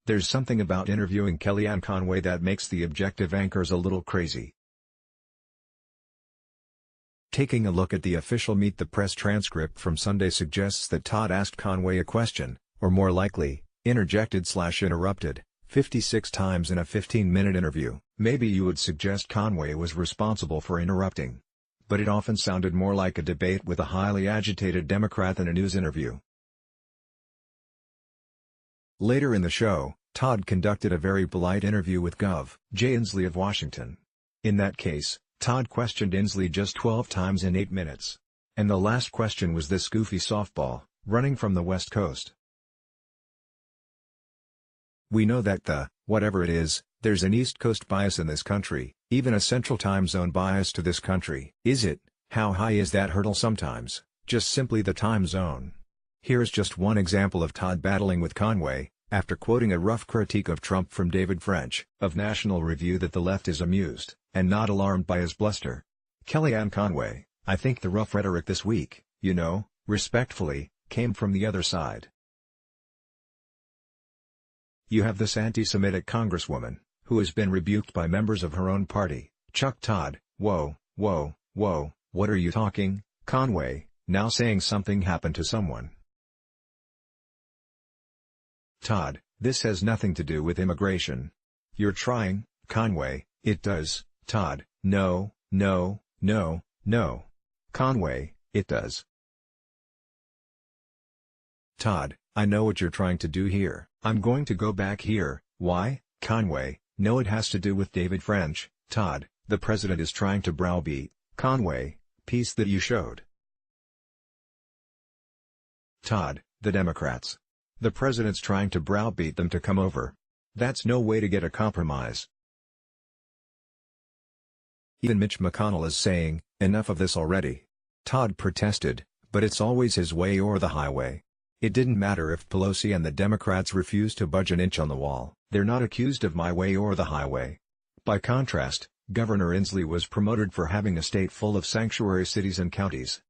There's something about interviewing Kellyanne Conway that makes the objective anchors a little crazy. Taking a look at the official Meet the Press transcript from Sunday suggests that Todd asked Conway a question, or more likely, interjected/interrupted, 56 times in a 15-minute interview. Maybe you would suggest Conway was responsible for interrupting. But it often sounded more like a debate with a highly agitated Democrat than a news interview. Later in the show, Todd conducted a very polite interview with Gov. J. Inslee of Washington. In that case, Todd questioned Inslee just 12 times in 8 minutes. And the last question was this goofy softball, running from the West Coast. We know that whatever it is, there's an East Coast bias in this country, even a Central Time Zone bias to this country. Is it? How high is that hurdle sometimes? Just simply the time zone. Here's just one example of Todd battling with Conway, after quoting a rough critique of Trump from David French of National Review that the left is amused, and not alarmed by his bluster. Kellyanne Conway, I think the rough rhetoric this week, respectfully, came from the other side. You have this anti-Semitic congresswoman, who has been rebuked by members of her own party. Chuck Todd, whoa, what are you talking, Conway, now saying something happened to someone. Todd, this has nothing to do with immigration. You're trying, Conway, it does, Todd, no. Conway, it does. Todd, I know what you're trying to do here. I'm going to go back here. Why, Conway? No, it has to do with David French. Todd, the president is trying to browbeat, Conway, piece that you showed. Todd, the Democrats. The president's trying to browbeat them to come over. That's no way to get a compromise. Even Mitch McConnell is saying, enough of this already. Todd protested, but it's always his way or the highway. It didn't matter if Pelosi and the Democrats refused to budge an inch on the wall. They're not accused of my way or the highway. By contrast, Governor Inslee was promoted for having a state full of sanctuary cities and counties.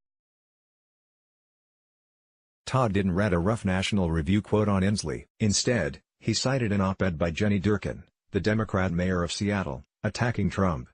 Todd didn't read a rough National Review quote on Inslee. Instead, he cited an op-ed by Jenny Durkan, the Democrat mayor of Seattle, attacking Trump.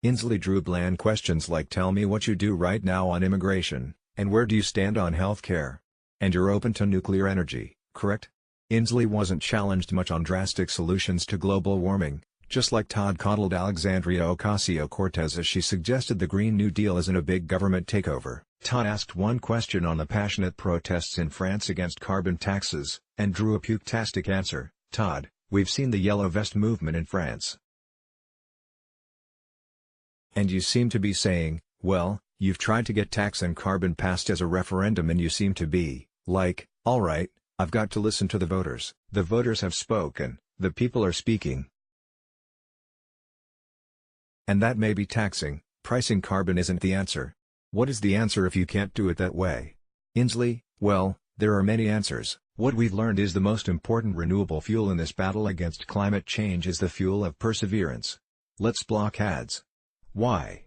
Inslee drew bland questions like tell me what you do right now on immigration, and where do you stand on health care? And you're open to nuclear energy, correct? Inslee wasn't challenged much on drastic solutions to global warming, just like Todd coddled Alexandria Ocasio-Cortez as she suggested the Green New Deal isn't a big government takeover. Todd asked one question on the passionate protests in France against carbon taxes, and drew a puke-tastic answer. Todd, we've seen the Yellow Vest movement in France. And you seem to be saying, well, you've tried to get tax and carbon passed as a referendum and you seem to be, like, alright, I've got to listen to the voters. The voters have spoken, the people are speaking. And that may be taxing, pricing carbon isn't the answer. What is the answer if you can't do it that way? Inslee, well, there are many answers. What we've learned is the most important renewable fuel in this battle against climate change is the fuel of perseverance. Let's block ads. Why?